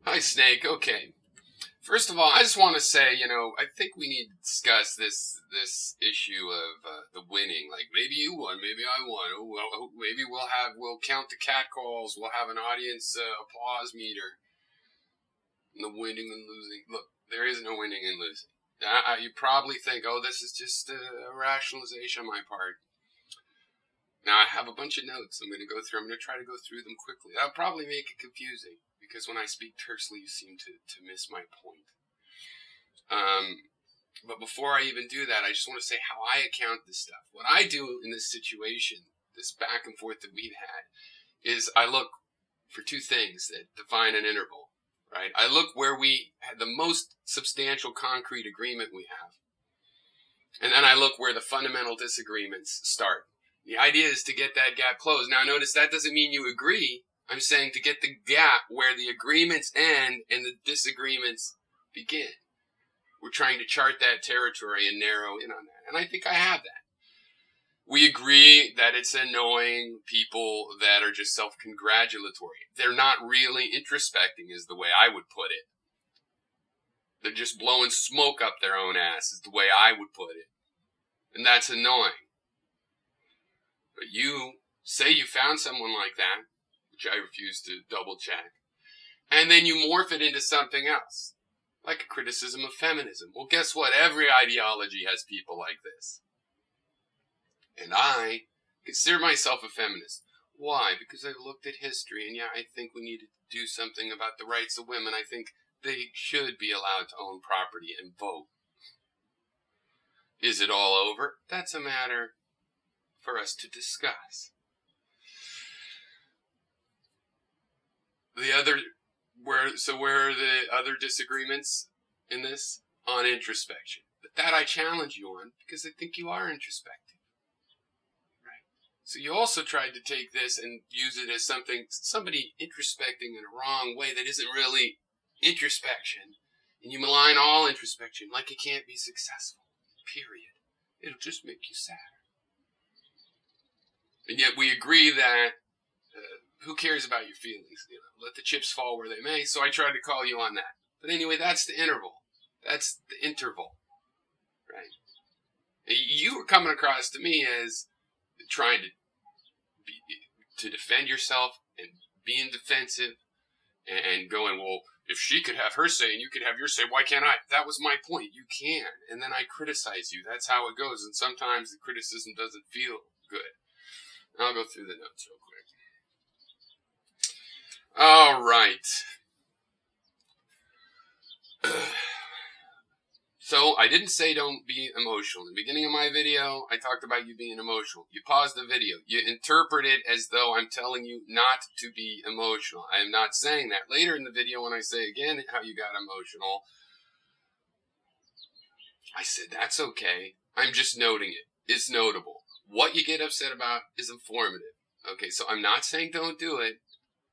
Hi, Snake. Okay. First of all, I just want to say, I think we need to discuss this issue of the winning. Like, maybe you won, maybe I won. Oh, well, maybe we'll count the catcalls. We'll have an audience applause meter. And the winning and losing. Look, there is no winning and losing. You probably think, oh, this is just a rationalization on my part. Now, I have a bunch of notes I'm going to go through. I'm going to try to go through them quickly. That'll probably make it confusing, because when I speak tersely, you seem to miss my point. But before I even do that, I just want to say how I account this stuff. What I do in this situation, this back and forth that we've had, is I look for two things that define an interval, right? I look where we had the most substantial concrete agreement we have. And then I look where the fundamental disagreements start. The idea is to get that gap closed. Now, notice that doesn't mean you agree. I'm saying to get the gap where the agreements end and the disagreements begin. We're trying to chart that territory and narrow in on that. And I think I have that. We agree that it's annoying people that are just self-congratulatory. They're not really introspecting, is the way I would put it. They're just blowing smoke up their own ass, is the way I would put it. And that's annoying. But you say you found someone like that, which I refuse to double check, and then you morph it into something else, like a criticism of feminism. Well, guess what? Every ideology has people like this. And I consider myself a feminist. Why? Because I've looked at history, and I think we need to do something about the rights of women. I think they should be allowed to own property and vote. Is it all over? That's a matter for us to discuss. Where are the other disagreements in this? On introspection. But that I challenge you on, because I think you are introspective. Right? So you also tried to take this and use it as somebody introspecting in a wrong way that isn't really introspection. And you malign all introspection like it can't be successful. Period. It'll just make you sad. And yet we agree that who cares about your feelings? Let the chips fall where they may. So I tried to call you on that. But anyway, that's the interval. That's the interval, right? You were coming across to me as trying to defend yourself and being defensive and going, well, if she could have her say and you could have your say, why can't I? That was my point. You can. And then I criticize you. That's how it goes. And sometimes the criticism doesn't feel good. I'll go through the notes real quick. All right. So I didn't say don't be emotional. In the beginning of my video, I talked about you being emotional. You paused the video. You interpret it as though I'm telling you not to be emotional. I am not saying that. Later in the video, when I say again how you got emotional, I said that's okay. I'm just noting it. It's notable. What you get upset about is informative. Okay, so I'm not saying don't do it.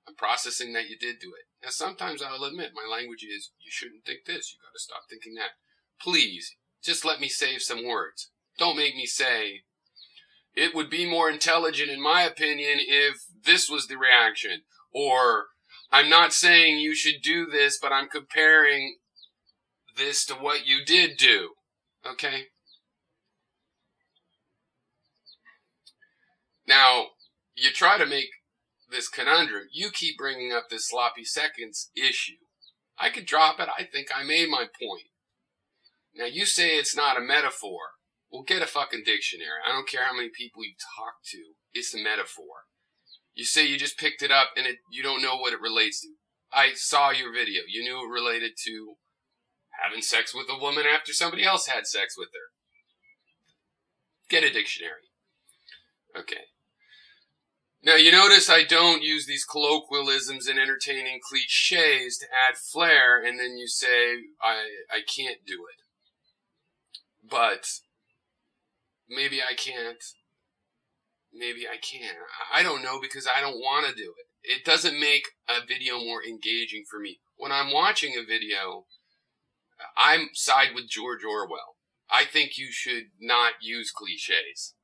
I'm processing that you did do it. Now, sometimes I'll admit my language is, you shouldn't think this. You got to stop thinking that. Please, just let me save some words. Don't make me say, it would be more intelligent, in my opinion, if this was the reaction. Or, I'm not saying you should do this, but I'm comparing this to what you did do. Okay? Now, you try to make this conundrum. You keep bringing up this sloppy seconds issue. I could drop it. I think I made my point. Now, you say it's not a metaphor. Well, get a fucking dictionary. I don't care how many people you talk to. It's a metaphor. You say you just picked it up and you don't know what it relates to. I saw your video. You knew it related to having sex with a woman after somebody else had sex with her. Get a dictionary. Okay. Now, you notice I don't use these colloquialisms and entertaining cliches to add flair, and then you say, I can't do it. But maybe I can't. Maybe I can. I don't know, because I don't want to do it. It doesn't make a video more engaging for me. When I'm watching a video, I'm side with George Orwell. I think you should not use cliches.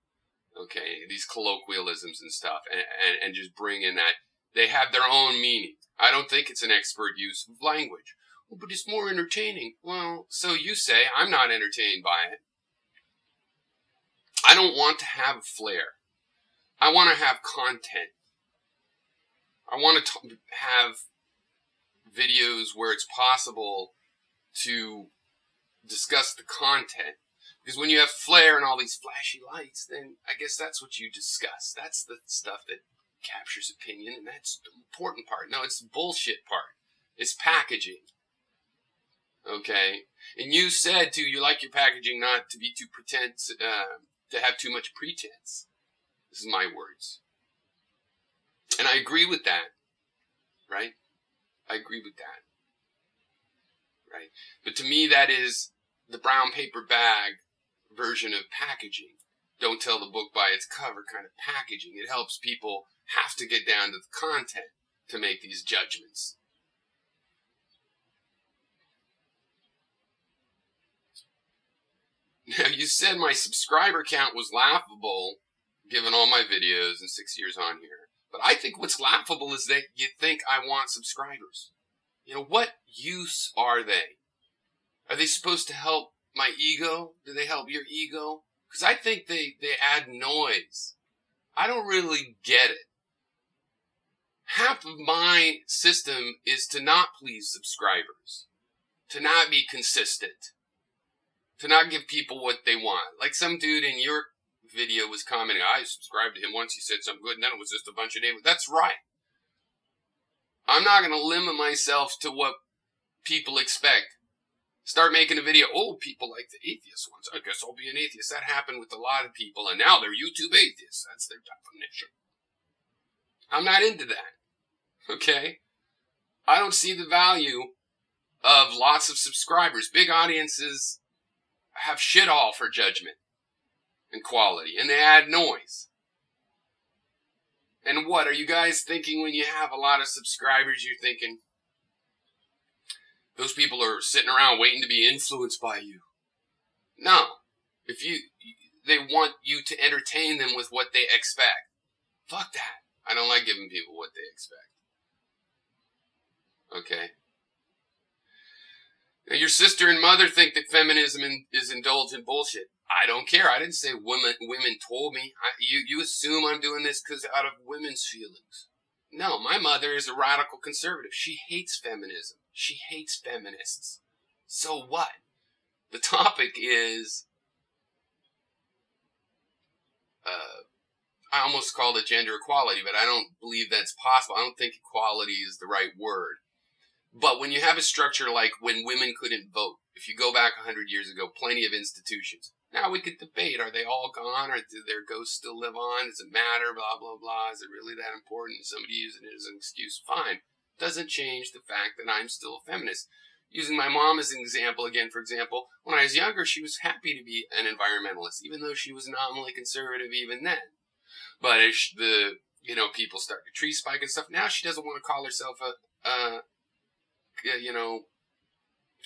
Okay, these colloquialisms and stuff, and just bring in that. They have their own meaning. I don't think it's an expert use of language. Well, but it's more entertaining. Well, so you say. I'm not entertained by it. I don't want to have flair. I want to have content. I want to have videos where it's possible to discuss the content. Because when you have flair and all these flashy lights, then I guess that's what you discuss. That's the stuff that captures opinion, and that's the important part. No, it's the bullshit part. It's packaging. Okay? And you said, too, you like your packaging not to be too pretense, to have too much pretense. This is my words. And I agree with that. Right? I agree with that. Right? But to me, that is the brown paper bag version of packaging. Don't tell the book by its cover kind of packaging. It helps people have to get down to the content to make these judgments. Now, you said my subscriber count was laughable, given all my videos and 6 years on here. But I think what's laughable is that you think I want subscribers. You know, what use are they? Are they supposed to help my ego? Do they help your ego? Because I think they add noise. I don't really get it. Half of my system is to not please subscribers, to not be consistent, to not give people what they want. Like some dude in your video was commenting, I subscribed to him once, he said something good, and then it was just a bunch of names. That's right. I'm not going to limit myself to what people expect. Start making a video, oh, people like the atheist ones. I guess I'll be an atheist. That happened with a lot of people, and now they're YouTube atheists. That's their definition. I'm not into that. Okay? I don't see the value of lots of subscribers. Big audiences have shit all for judgment and quality, and they add noise. And what are you guys thinking when you have a lot of subscribers? You're thinking those people are sitting around waiting to be influenced by you. No. They want you to entertain them with what they expect. Fuck that. I don't like giving people what they expect. Okay? Now, your sister and mother think that feminism is indulgent bullshit. I don't care. I didn't say women told me. You assume I'm doing this because out of women's feelings. No, my mother is a radical conservative. She hates feminism. She hates feminists. So what? The topic is, I almost called it gender equality, but I don't believe that's possible. I don't think equality is the right word. But when you have a structure like when women couldn't vote, if you go back 100 years ago, plenty of institutions. Now we could debate, are they all gone, or do their ghosts still live on? Does it matter, blah, blah, blah? Is it really that important? Is somebody using it as an excuse? Fine. Doesn't change the fact that I'm still a feminist. Using my mom as an example, again, for example, when I was younger, she was happy to be an environmentalist, even though she was nominally conservative even then. But as people start to tree spike and stuff, now she doesn't want to call herself an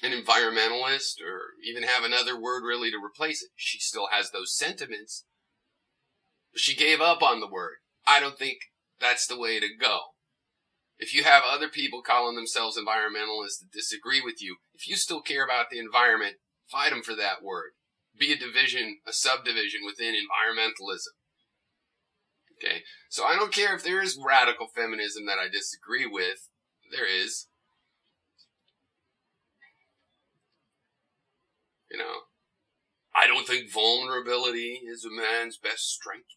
environmentalist or even have another word really to replace it. She still has those sentiments, but she gave up on the word. I don't think that's the way to go. If you have other people calling themselves environmentalists that disagree with you, if you still care about the environment, fight them for that word. Be a division, a subdivision within environmentalism. Okay? So I don't care if there is radical feminism that I disagree with. There is. I don't think vulnerability is a man's best strength.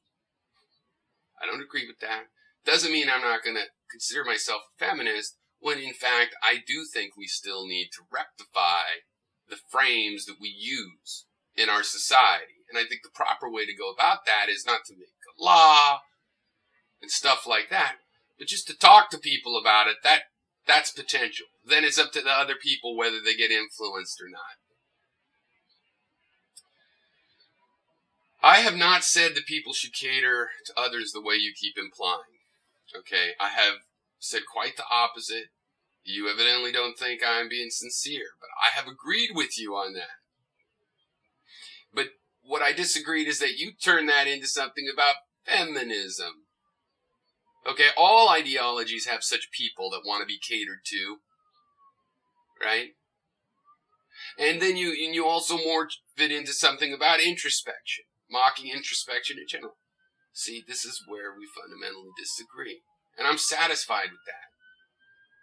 I don't agree with that. Doesn't mean I'm not going to consider myself a feminist when, in fact, I do think we still need to rectify the frames that we use in our society. And I think the proper way to go about that is not to make a law and stuff like that, but just to talk to people about it. That's potential. Then it's up to the other people whether they get influenced or not. I have not said that people should cater to others the way you keep implying. Okay, I have said quite the opposite. You evidently don't think I'm being sincere, but I have agreed with you on that. But what I disagreed is that you turn that into something about feminism. Okay, all ideologies have such people that want to be catered to, right? And then you also more fit into something about introspection, mocking introspection in general. See, this is where we fundamentally disagree. And I'm satisfied with that.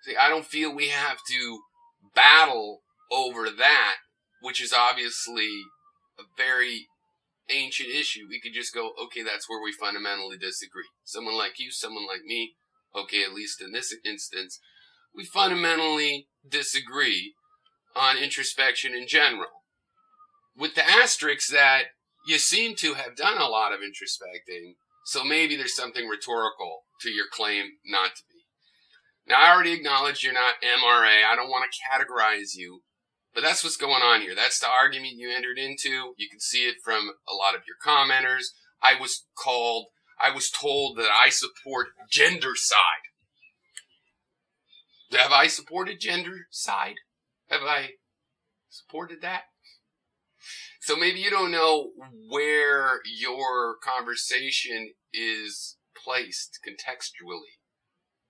See, I don't feel we have to battle over that, which is obviously a very ancient issue. We could just go, okay, that's where we fundamentally disagree. Someone like you, someone like me, okay, at least in this instance, we fundamentally disagree on introspection in general. With the asterisk that you seem to have done a lot of introspecting, so maybe there's something rhetorical to your claim not to be. Now, I already acknowledged you're not MRA. I don't want to categorize you, but that's what's going on here. That's the argument you entered into. You can see it from a lot of your commenters. I was told that I support gender side. Have I supported gender side? Have I supported that? So maybe you don't know where your conversation is placed contextually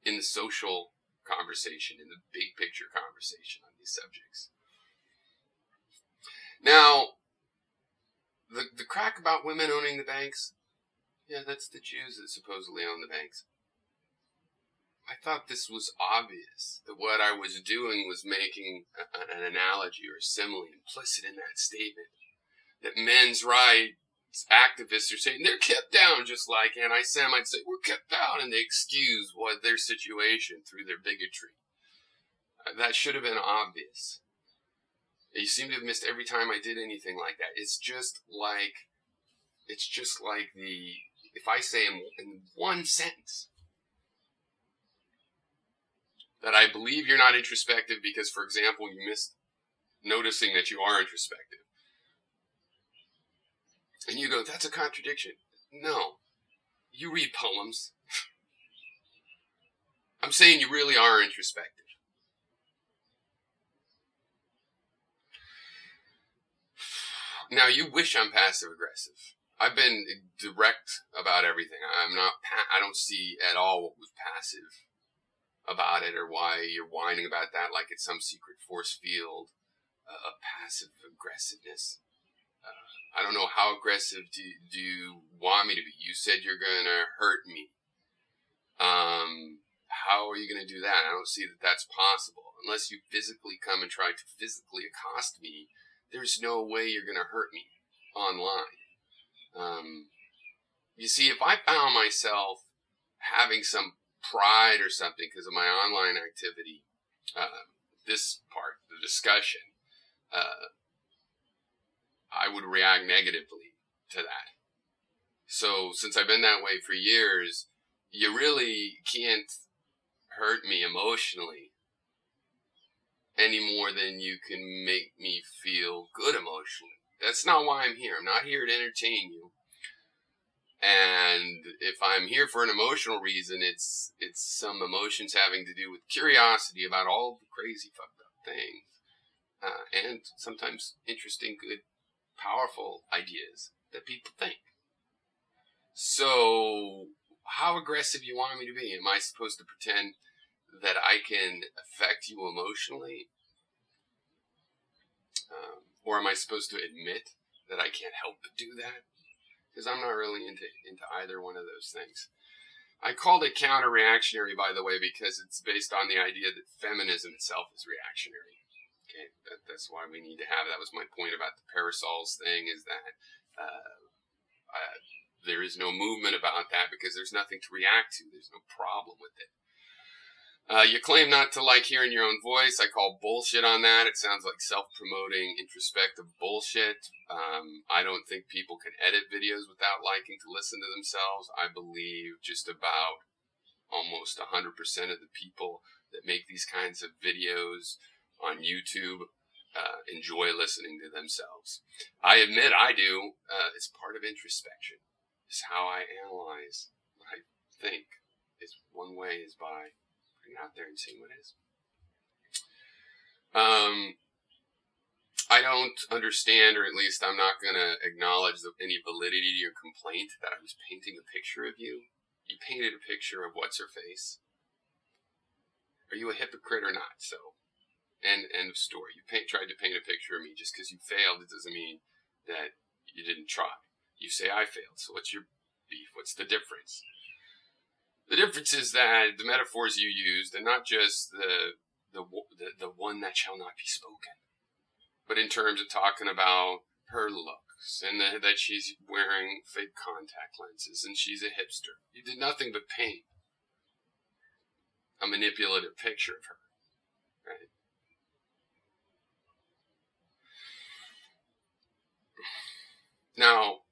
in the social conversation, in the big picture conversation on these subjects. Now, the crack about women owning the banks, yeah, that's the Jews that supposedly own the banks. I thought this was obvious, that what I was doing was making an analogy or a simile implicit in that statement, that men's rights activists are saying they're kept down, just like anti-Semites say we're kept down, and they excuse what their situation through their bigotry. That should have been obvious. You seem to have missed every time I did anything like that. It's just like if I say in one sentence that I believe you're not introspective because, for example, you missed noticing that you are introspective. And you go, that's a contradiction. No. You read poems. I'm saying you really are introspective. Now, you wish I'm passive-aggressive. I've been direct about everything. I don't see at all what was passive about it or why you're whining about that like it's some secret force field of passive aggressiveness. I don't know, how aggressive do you want me to be? You said you're going to hurt me. How are you going to do that? I don't see that that's possible. Unless you physically come and try to physically accost me, there's no way you're going to hurt me online. You see, if I found myself having some pride or something because of my online activity, this part, the discussion, I would react negatively to that. So since I've been that way for years, you really can't hurt me emotionally any more than you can make me feel good emotionally. That's not why I'm here. I'm not here to entertain you. And if I'm here for an emotional reason, it's some emotions having to do with curiosity about all the crazy fucked up things. And sometimes interesting, good, powerful ideas that people think. So, how aggressive you want me to be? Am I supposed to pretend that I can affect you emotionally? Or am I supposed to admit that I can't help but do that? Because I'm not really into either one of those things. I called it counter-reactionary, by the way, because it's based on the idea that feminism itself is reactionary. Okay, that's why we need to have, that was my point about the parasols thing, is that there is no movement about that because there's nothing to react to. There's no problem with it. You claim not to like hearing your own voice. I call bullshit on that. It sounds like self-promoting, introspective bullshit. I don't think people can edit videos without liking to listen to themselves. I believe just about almost 100% of the people that make these kinds of videos on YouTube enjoy listening to themselves. I admit I do. It's part of introspection. It's how I analyze what I think. It's one way is by out there and seeing what it is. I don't understand, or at least I'm not going to acknowledge any validity to your complaint that I was painting a picture of you. You painted a picture of what's-her-face. Are you a hypocrite or not? So, end of story. You tried to paint a picture of me. Just because you failed, it doesn't mean that you didn't try. You say I failed, so what's your beef? What's the difference? The difference is that the metaphors you used, and not just the one that shall not be spoken, but in terms of talking about her looks and that she's wearing fake contact lenses and she's a hipster. You did nothing but paint a manipulative picture of her, right? Now,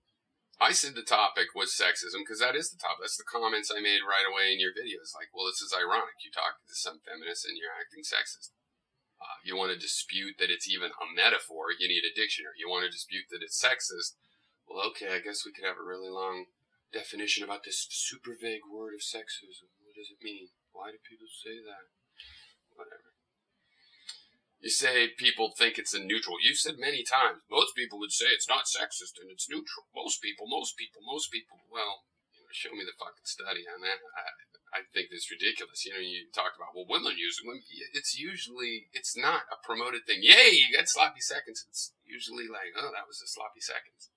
I said the topic was sexism because that is the topic. That's the comments I made right away in your videos. Like, well, this is ironic. You talk to some feminists and you're acting sexist. You want to dispute that it's even a metaphor, you need a dictionary. You want to dispute that it's sexist, well, okay, I guess we could have a really long definition about this super vague word of sexism. What does it mean? Why do people say that? Whatever. You say people think it's a neutral. You've said many times, most people would say it's not sexist and it's neutral. Most people. Well, show me the fucking study on that. I think it's ridiculous. You talked about, well, women use it. It's not a promoted thing. Yay, you got sloppy seconds. It's usually like, oh, that was a sloppy seconds.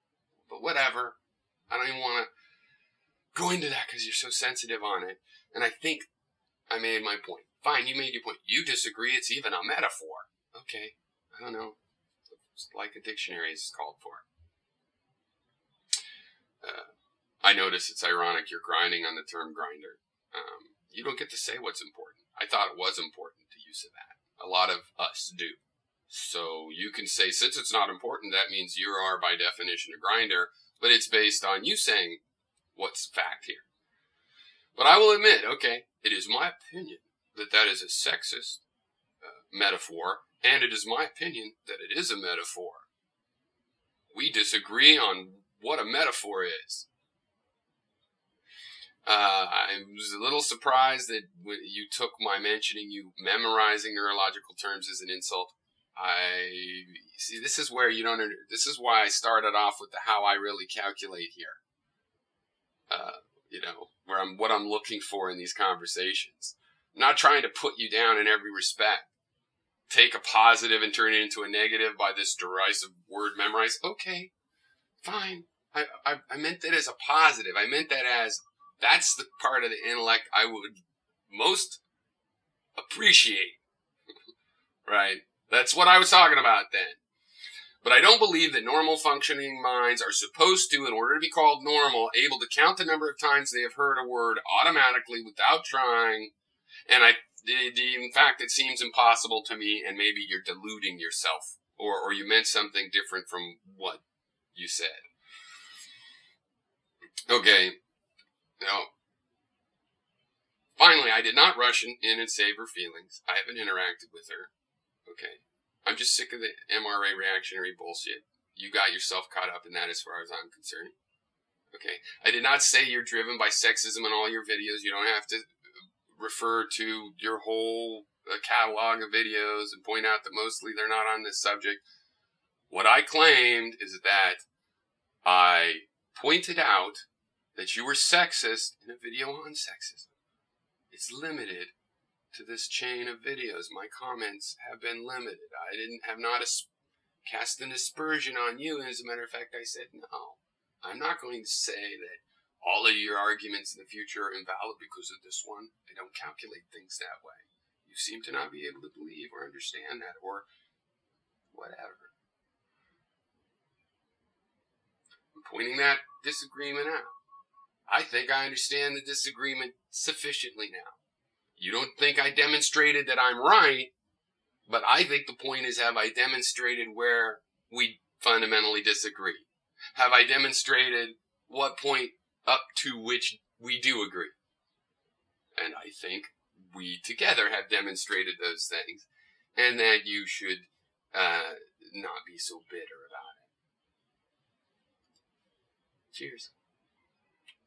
But whatever. I don't even want to go into that because you're so sensitive on it. And I think I made my point. Fine, you made your point. You disagree, it's even a metaphor. Okay, I don't know. It's like a dictionary is called for. I notice it's ironic you're grinding on the term grinder. You don't get to say what's important. I thought it was important to use of that. A lot of us do. So you can say, since it's not important, that means you are by definition a grinder, but it's based on you saying what's fact here. But I will admit, okay, it is my opinion that is a sexist metaphor, and it is my opinion that it is a metaphor. We disagree on what a metaphor is. I was a little surprised that when you took my mentioning you memorizing neurological terms as an insult. See, this is where you don't. This is why I started off with the how I really calculate here. What I'm looking for in these conversations. I'm not trying to put you down in every respect. Take a positive and turn it into a negative by this derisive word memorize. Okay, fine. I meant that as a positive. I meant that as that's the part of the intellect I would most appreciate. Right? That's what I was talking about then. But I don't believe that normal functioning minds are supposed to, in order to be called normal, able to count the number of times they have heard a word automatically without trying. And in fact, it seems impossible to me, and maybe you're deluding yourself, or you meant something different from what you said. Okay. Now, finally, I did not rush in and save her feelings. I haven't interacted with her. Okay. I'm just sick of the MRA reactionary bullshit. You got yourself caught up in that as far as I'm concerned. Okay. I did not say you're driven by sexism in all your videos. You don't have to refer to your whole catalog of videos and point out that mostly they're not on this subject. What I claimed is that I pointed out that you were sexist in a video on sexism. It's limited to this chain of videos. My comments have been limited. I have not cast an aspersion on you. As a matter of fact, I said, no, I'm not going to say that all of your arguments in the future are invalid because of this one. I don't calculate things that way. You seem to not be able to believe or understand that or whatever. I'm pointing that disagreement out. I think I understand the disagreement sufficiently now. You don't think I demonstrated that I'm right, but I think the point is, have I demonstrated where we fundamentally disagree? Have I demonstrated what point up to which we do agree? And I think we together have demonstrated those things, and that you should not be so bitter about it. Cheers.